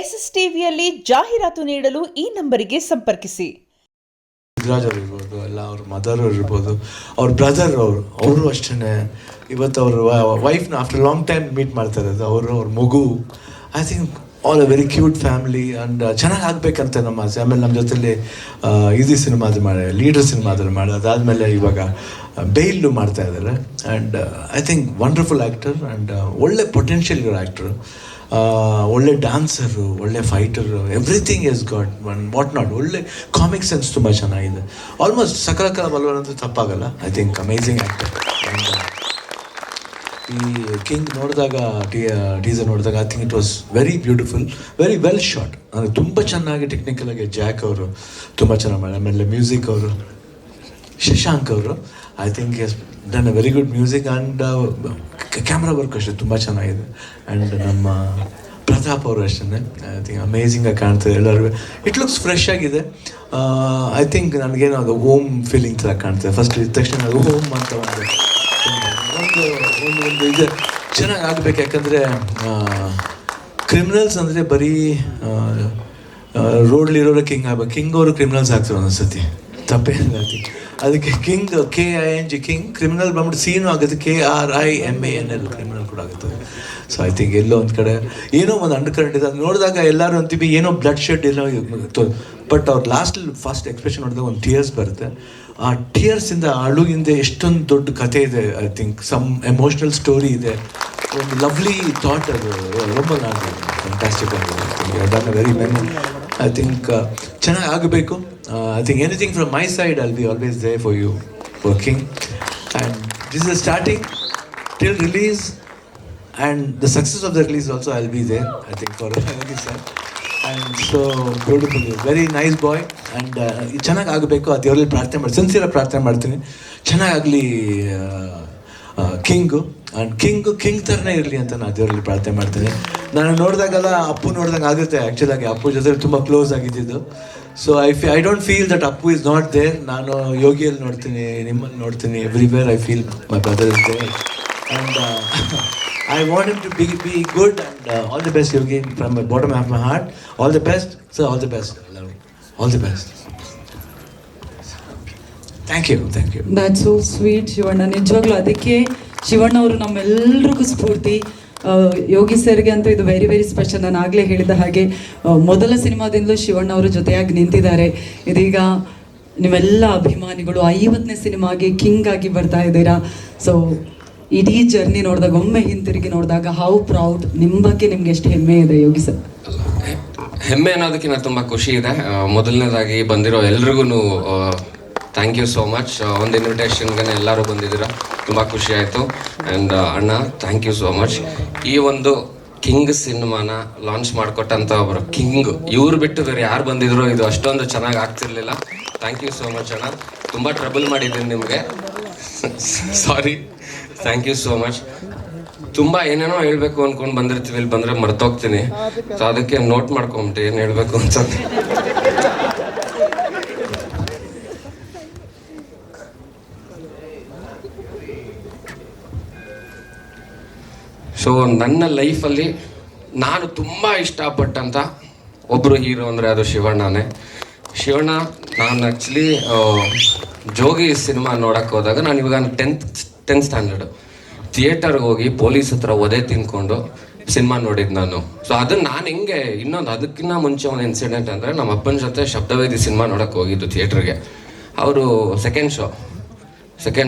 SSTVಯಲ್ಲಿ ಜಾಹೀರಾತು ನೀಡಲು ಈ ನಂಬರಿಗೆ ಸಂಪರ್ಕಿಸಿ. ಸಿದ್ಧರಾಜ್ ಅವರು ಇರ್ಬೋದು, ಎಲ್ಲ ಅವ್ರ ಮದರ್ ಅವ್ರು ಇರ್ಬೋದು, ಅವ್ರ ಬ್ರದರ್ ಅವರು ಅಷ್ಟೇ. ಇವತ್ತು ಅವ್ರ ವೈಫ್ನ ಆಫ್ಟರ್ ಲಾಂಗ್ ಟೈಮ್ ಮೀಟ್ ಮಾಡ್ತಾ ಇರೋದು, ಅವ್ರ ಮಗು. I think all a very cute family and ಚೆನ್ನಾಗಿ ಆಗಬೇಕಂತ ನಮ್ಮ ಆಸೆ. ಆಮೇಲೆ ನಮ್ಮ ಜೊತೆಲಿ ಈಸಿ ಸಿನಿಮಾದ ಮಾಡಿ, ಲೀಡರ್ ಸಿನಿಮಾದಲ್ಲಿ ಮಾಡಿ, ಅದಾದಮೇಲೆ ಇವಾಗ ಬೇಯ್ಲು ಮಾಡ್ತಾ ಇದ್ದಾರೆ. And I think wonderful actor and ಒಳ್ಳೆ ಪೊಟೆನ್ಷಿಯಲ್ ಇರೋ ಆ್ಯಕ್ಟ್ರು, ಒಳ್ಳೆ ಡ್ಯಾನ್ಸರು, ಒಳ್ಳೆ fighter, everything is got what not. ಒಳ್ಳೆ ಕಾಮಿಕ್ ಸೆನ್ಸ್ ತುಂಬ ಚೆನ್ನಾಗಿದೆ. ಆಲ್ಮೋಸ್ಟ್ ಸಕಲ ಕಲ ಬಲ್ವನ್ ಅಂತೂ ತಪ್ಪಾಗಲ್ಲ. I think amazing actor. ಈ ಕಿಂಗ್ ನೋಡಿದಾಗ, ಟೀಸರ್ ನೋಡಿದಾಗ I think it was very beautiful, very well shot. ಅಂದರೆ ತುಂಬ ಚೆನ್ನಾಗಿ ಟೆಕ್ನಿಕಲಾಗಿ ಜಾಕ್ ಅವರು ತುಂಬ ಚೆನ್ನಾಗಿ ಮಾಡಿ. ಆಮೇಲೆ ಮ್ಯೂಸಿಕ್ ಅವರು ಶಶಾಂಕ್ ಅವರು I think has done a very good music and camera work ಅಷ್ಟೇ ತುಂಬ ಚೆನ್ನಾಗಿದೆ. ಆ್ಯಂಡ್ ನಮ್ಮ ಪ್ರತಾಪ್ ಅವರು ಅಷ್ಟೇ ಐ ಥಿಂಕ್ ಅಮೇಝಿಂಗಾಗಿ ಕಾಣ್ತದೆ ಎಲ್ಲರಿಗೂ. ಇಟ್ ಲುಕ್ಸ್ ಫ್ರೆಶ್ ಆಗಿದೆ. ಐ ಥಿಂಕ್ ನನಗೇನೋ ಅದು ಹೋಮ್ ಫೀಲಿಂಗ್ ಥರ ಕಾಣ್ತದೆ. ಫಸ್ಟ್ ಇದ್ದ ತಕ್ಷಣ ಅದು ಹೋಮ್ ಅಂತ ಒಂದು ಇದು ಚೆನ್ನಾಗಿ ಆಗಬೇಕು. ಯಾಕಂದರೆ ಕ್ರಿಮಿನಲ್ಸ್ ಅಂದರೆ ಬರೀ ರೋಡ್ಲಿರೋರು ಕಿಂಗ್ ಆಗ್ಬೇಕು. ಕಿಂಗ್ ಅವರು ಕ್ರಿಮಿನಲ್ಸ್ ಆಗ್ತಾರೆ ಒಂದೊಂದ್ಸತಿ, ತಪ್ಪೇನಿಲ್ಲ. ಅದಕ್ಕೆ ಕಿಂಗ್ KING ಕಿಂಗ್, ಕ್ರಿಮಿನಲ್ ಬಂದ್ಬಿಟ್ಟು ಸೀನು ಆಗುತ್ತೆ, KRIMANL ಕ್ರಿಮಿನಲ್ ಕೂಡ ಆಗುತ್ತೆ. ಸೊ ಐ ಥಿಂಕ್ ಎಲ್ಲೋ ಒಂದು ಕಡೆ ಏನೋ ಒಂದು ಅಂಡರ್ ಕರೆಂಟ್ ಇದೆ. ಅದು ನೋಡಿದಾಗ ಎಲ್ಲರೂ ಅಂತೀವಿ ಏನೋ ಬ್ಲಡ್ ಶೆಡ್ ಏನೋ, ಬಟ್ ಅವ್ರು ಲಾಸ್ಟಲ್ಲಿ ಫಸ್ಟ್ ಎಕ್ಸ್ಪ್ರೆಷನ್ ನೋಡಿದಾಗ ಒಂದು ಟೀಯರ್ಸ್ ಬರುತ್ತೆ. ಆ ಟೀಯರ್ಸಿಂದ ಅಳುಗಿಂದ ಎಷ್ಟೊಂದು ದೊಡ್ಡ ಕಥೆ ಇದೆ. I think some emotional story ಇದೆ, ಒಂದು ಲವ್ಲಿ ಥಾಟ್. ಅದು ரொம்ப ಫ್ಯಾಂಟಾಸ್ಟಿಕ್ ಆಗಿದೆ. Done very well. I think ಚೆನ್ನಾಗಿ ಆಗಬೇಕು. I think anything from my side, I'll be always there for you, working. And this is the starting till release, and the success of the release also I'll be there, I think, for every side. And so beautiful, very nice boy. And ಚೆನ್ನಾಗಿ ಆಗಬೇಕು. ಆ ದೇವರಲ್ಲಿ ಪ್ರಾರ್ಥನೆ ಮಾಡಿ, sincere ಪ್ರಾರ್ಥನೆ ಮಾಡ್ತೀನಿ, ಚೆನ್ನಾಗಾಗಲಿ king. And king ಥರನೇ ಇರಲಿ ಅಂತ ನಾನು ದೇವರಲ್ಲಿ ಪ್ರಾರ್ಥನೆ ಮಾಡ್ತೀನಿ. ನಾನು ನೋಡಿದಾಗೆಲ್ಲ ಅಪ್ಪು ನೋಡಿದಂಗೆ ಆಗುತ್ತೆ. ಆ್ಯಕ್ಚುಲಾಗಿ ಅಪ್ಪು ಜೊತೆ ತುಂಬ ಕ್ಲೋಸ್ ಆಗಿದ್ದಿದ್ದು. So I don't feel that Appu is not there. ನಾನು ಯೋಗಿಯಲ್ಲಿ ನೋಡ್ತೀನಿ, ನಿಮ್ಮಲ್ಲಿ ನೋಡ್ತೀನಿ, everywhere I feel my brother is there. And I want him to be good. And all the best Yogi, from my bottom of my heart. All the best sir, all the best, all the best. Thank you. That's so sweet Shivanna. ನಿಜವಾಗ್ಲೂ ಅದಕ್ಕೆ ಶಿವಣ್ಣ ಅವರು ನಮ್ಮೆಲ್ರಿಗೂ ಸ್ಫೂರ್ತಿ. ಯೋಗಿ ಸರ್ಗೆ ಅಂತೂ ಇದು very very special. ನಾನು ಆಗಲೇ ಹೇಳಿದ ಹಾಗೆ ಮೊದಲ ಸಿನಿಮಾದಿಂದಲೂ ಶಿವಣ್ಣ ಅವರು ಜೊತೆಯಾಗಿ ನಿಂತಿದ್ದಾರೆ. ಇದೀಗ ನೀವೆಲ್ಲ ಅಭಿಮಾನಿಗಳು 50ನೇ ಸಿನಿಮಾಗೆ ಕಿಂಗ್ ಆಗಿ ಬರ್ತಾ ಇದ್ದೀರಾ. ಸೊ ಇಡೀ ಜರ್ನಿ ನೋಡಿದಾಗ, ಒಮ್ಮೆ ಹಿಂತಿರುಗಿ ನೋಡಿದಾಗ, ಹೌ ಪ್ರೌಡ್, ನಿಮ್ಮ ಬಗ್ಗೆ ನಿಮ್ಗೆ ಎಷ್ಟು ಹೆಮ್ಮೆ ಇದೆ ಯೋಗಿ ಸರ್? ಹೆಮ್ಮೆ ಅನ್ನೋದಕ್ಕಿಂತ ತುಂಬ ಖುಷಿ ಇದೆ. ಮೊದಲನೇದಾಗಿ ಬಂದಿರೋ ಎಲ್ರಿಗೂ ಥ್ಯಾಂಕ್ ಯು ಸೋ ಮಚ್. ಒಂದು ಇನ್ವಿಟೇಷನ್ಗೆ ಎಲ್ಲರೂ ಬಂದಿದ್ದೀರಾ, ತುಂಬ ಖುಷಿ ಆಯಿತು. ಆ್ಯಂಡ್ ಅಣ್ಣ ಥ್ಯಾಂಕ್ ಯು ಸೋ ಮಚ್. ಈ ಒಂದು ಕಿಂಗ್ ಸಿನಿಮಾನ ಲಾಂಚ್ ಮಾಡಿಕೊಟ್ಟಂಥ ಒಬ್ಬರು ಕಿಂಗ್, ಇವ್ರು ಬಿಟ್ಟು ಬೇರೆ ಯಾರು ಬಂದಿದ್ರು ಇದು ಅಷ್ಟೊಂದು ಚೆನ್ನಾಗಿ ಆಗ್ತಿರ್ಲಿಲ್ಲ. ಥ್ಯಾಂಕ್ ಯು ಸೋ ಮಚ್ ಅಣ್ಣ. ತುಂಬ ಟ್ರಬಲ್ ಮಾಡಿದ್ದೀನಿ ನಿಮಗೆ, sorry. Thank you so much. ತುಂಬ ಏನೇನೋ ಹೇಳಬೇಕು ಅಂದ್ಕೊಂಡು ಬಂದಿರ್ತೀವಿ, ಇಲ್ಲಿ ಬಂದರೆ ಮರ್ತೋಗ್ತೀನಿ. ಸೊ ಅದಕ್ಕೆ ನೋಟ್ ಮಾಡ್ಕೊಂಬಿಟ್ಟು ಏನು ಹೇಳಬೇಕು ಅಂತ. ಸೊ ನನ್ನ ಲೈಫಲ್ಲಿ ನಾನು ತುಂಬ ಇಷ್ಟಪಟ್ಟಂಥ ಒಬ್ಬರು ಹೀರೋ ಅಂದರೆ ಅದು ಶಿವಣ್ಣನೇ. ಶಿವಣ್ಣ, ನಾನು ಆ್ಯಕ್ಚುಲಿ ಜೋಗಿ ಸಿನಿಮಾ ನೋಡೋಕ್ಕೆ ಹೋದಾಗ, ನಾನು ಇವಾಗ 10th ಸ್ಟ್ಯಾಂಡರ್ಡು, ಥಿಯೇಟರ್ಗೆ ಹೋಗಿ ಪೊಲೀಸ್ ಹತ್ರ ಒದೆ ತಿನ್ಕೊಂಡು ಸಿನಿಮಾ ನೋಡಿದ್ದು ನಾನು. ಸೊ ಅದನ್ನು ನಾನು ಹೆಂಗೆ, ಇನ್ನೊಂದು ಅದಕ್ಕಿಂತ ಮುಂಚೆ ಒಂದು ಇನ್ಸಿಡೆಂಟ್ ಅಂದರೆ, ನಮ್ಮ ಅಪ್ಪನ ಜೊತೆ ಶಬ್ದವೇದಿ ಸಿನಿಮಾ ನೋಡೋಕ್ಕೆ ಹೋಗಿದ್ದು ಥಿಯೇಟ್ರಿಗೆ. ಅವರು ಸೆಕೆಂಡ್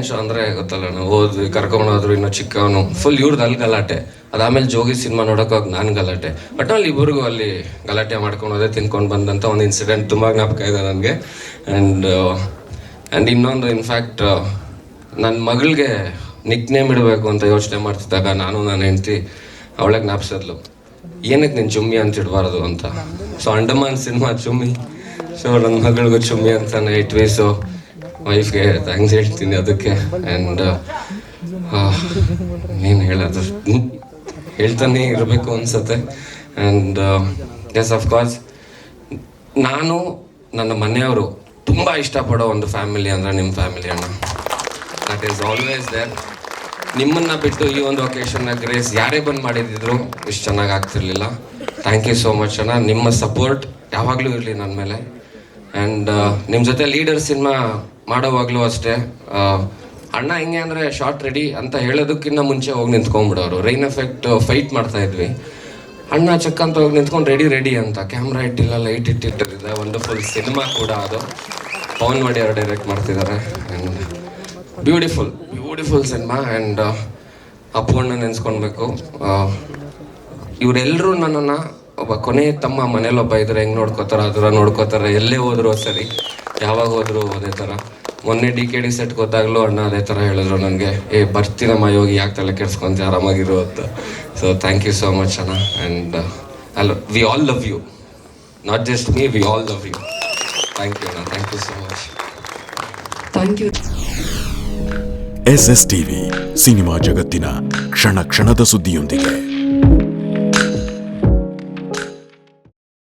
ಶೋ ಅಂದರೆ ಗೊತ್ತಲ್ಲ, ನಾವು ಹೋದ್ವಿ, ಕರ್ಕೊಂಡೋದ್ರು, ಇನ್ನೂ ಚಿಕ್ಕವನು, ಫುಲ್ ಇವ್ರದ್ದು ಅಲ್ಲಿ ಗಲಾಟೆ. ಅದಾದಮೇಲೆ ಜೋಗಿ ಸಿನಿಮಾ ನೋಡೋಕೆ ಹೋಗಿ ನಾನು ಗಲಾಟೆ. ಬಟ್ ಅಲ್ಲಿ ಇಬ್ಬರಿಗೂ ಅಲ್ಲಿ ಗಲಾಟೆ ಮಾಡ್ಕೊಂಡೋದೆ, ತಿನ್ಕೊಂಡು ಬಂದಂಥ ಒಂದು ಇನ್ಸಿಡೆಂಟ್ ತುಂಬ ಜ್ಞಾಪಕ ಇದೆ ನನಗೆ. ಆ್ಯಂಡ್ ಇನ್ನೊಂದು, ಇನ್ಫ್ಯಾಕ್ಟ್ ನನ್ನ ಮಗಳಿಗೆ ನಿಕ್ ನೇಮ್ ಇಡಬೇಕು ಅಂತ ಯೋಚನೆ ಮಾಡ್ತಿದ್ದಾಗ ನನ್ನ ಹೆಂಡ್ತಿ ಅವಳಿಗೆ ಜ್ಞಾಪಿಸಿದ್ಲು, ಏನಕ್ಕೆ ನೀನು ಚುಮ್ಮಿ ಅಂತ ಇಡಬಾರ್ದು ಅಂತ. ಸೊ ಅಂಡಮಾನ್ ಸಿನಿಮಾ ಚುಮ್ಮಿ, ಸೊ ನನ್ನ ಮಗಳಿಗೂ ಚುಮ್ಮಿ ಅಂತಾನೆ ಇಟ್ವಿ. ಸೊ ವೈಫ್ಗೆ ಥ್ಯಾಂಕ್ಸ್ ಹೇಳ್ತೀನಿ ಅದಕ್ಕೆ. ಆ್ಯಂಡ್ ಏನು ಹೇಳೋದು, ಹೇಳ್ತಾನೆ ಇರಬೇಕು ಅನ್ಸುತ್ತೆ. ಆ್ಯಂಡ್ ಎಸ್, ಅಫ್ಕೋರ್ಸ್ ನಾನು, ನನ್ನ ಮನೆಯವರು ತುಂಬ ಇಷ್ಟಪಡೋ ಒಂದು ಫ್ಯಾಮಿಲಿ ಅಂದರೆ ನಿಮ್ಮ ಫ್ಯಾಮಿಲಿ ಅಣ್ಣ. That is always there. ನಿಮ್ಮನ್ನ ಬಿಟ್ಟು ಈ ಒಂದು ಒಕೇಶನ್ನ ಗ್ರೇಸ್ ಯಾರೇ ಬಂದು ಮಾಡಿದ್ರು ಇಷ್ಟು ಚೆನ್ನಾಗಿ ಆಗ್ತಿರ್ಲಿಲ್ಲ. ಥ್ಯಾಂಕ್ ಯು ಸೋ ಮಚ್ ಅಣ್ಣ. ನಿಮ್ಮ ಸಪೋರ್ಟ್ ಯಾವಾಗಲೂ ಇರಲಿ ನನ್ನ ಮೇಲೆ. ಆ್ಯಂಡ್ ನಿಮ್ಮ ಜೊತೆ ಲೀಡರ್ ಸಿನಿಮಾ ಮಾಡೋವಾಗಲೂ ಅಷ್ಟೇ, ಅಣ್ಣ ಹೆಂಗೆ ಅಂದರೆ ಶಾರ್ಟ್ ರೆಡಿ ಅಂತ ಹೇಳೋದಕ್ಕಿಂತ ಮುಂಚೆ ಹೋಗಿ ನಿಂತ್ಕೊಂಡ್ಬಿಡೋರು. ರೈನ್ ಎಫೆಕ್ಟ್ ಫೈಟ್ ಮಾಡ್ತಾ ಇದ್ವಿ, ಅಣ್ಣ ಚಕ್ಕ ಅಂತ ಹೋಗಿ ನಿಂತ್ಕೊಂಡು ರೆಡಿ ಅಂತ, ಕ್ಯಾಮ್ರಾ ಇಟ್ಟಿಲ್ಲ, ಲೈಟ್ ಇಟ್ಟಿಟ್ಟಿದೆ. ವಂಡರ್ಫುಲ್ ಸಿನಿಮಾ ಕೂಡ ಅದು. ಪವನ್ ವಡಿ ಅವರು ಡೈರೆಕ್ಟ್ ಮಾಡ್ತಿದ್ದಾರೆ. And beautiful cinema. And Appanna ನೆನೆಸ್ಕೊಳ್ಬೇಕು. ಇವರೆಲ್ಲರೂ ನನ್ನನ್ನು ಒಬ್ಬ ಕೊನೆ ತಮ್ಮ ಮನೇಲಿ ಒಬ್ಬ ಇದ್ರೆ ಹೆಂಗೆ ನೋಡ್ಕೋತಾರೆ ಅದರ ನೋಡ್ಕೋತಾರೆ. ಎಲ್ಲೇ ಹೋದ್ರು ಸರಿ, ಯಾವಾಗ ಹೋದ್ರು ಅದೇ ಥರ. ಮೊನ್ನೆ DKD ಸೆಟ್ಗೆ ಹೋದಾಗಲೂ ಅಣ್ಣ ಅದೇ ಥರ ಹೇಳಿದ್ರು ನನಗೆ, ಬರ್ತೀನಮ್ಮ ಯೋಗಿ, ಯಾಕೆ ತಲೆ ಕೆಡ್ಸ್ಕೊಂತ, ಆರಾಮಾಗಿರು ಅಂತ. So thank you so much ಅಣ್ಣ. And we all love you, not just me, we all love you. Thank you ಅಣ್ಣ, thank you so much. Thank you. SSTV cinema ಜಗತ್ತಿನ ಕ್ಷಣ ಕ್ಷಣದ ಸುದ್ದಿಯೊಂದಿಗೆ.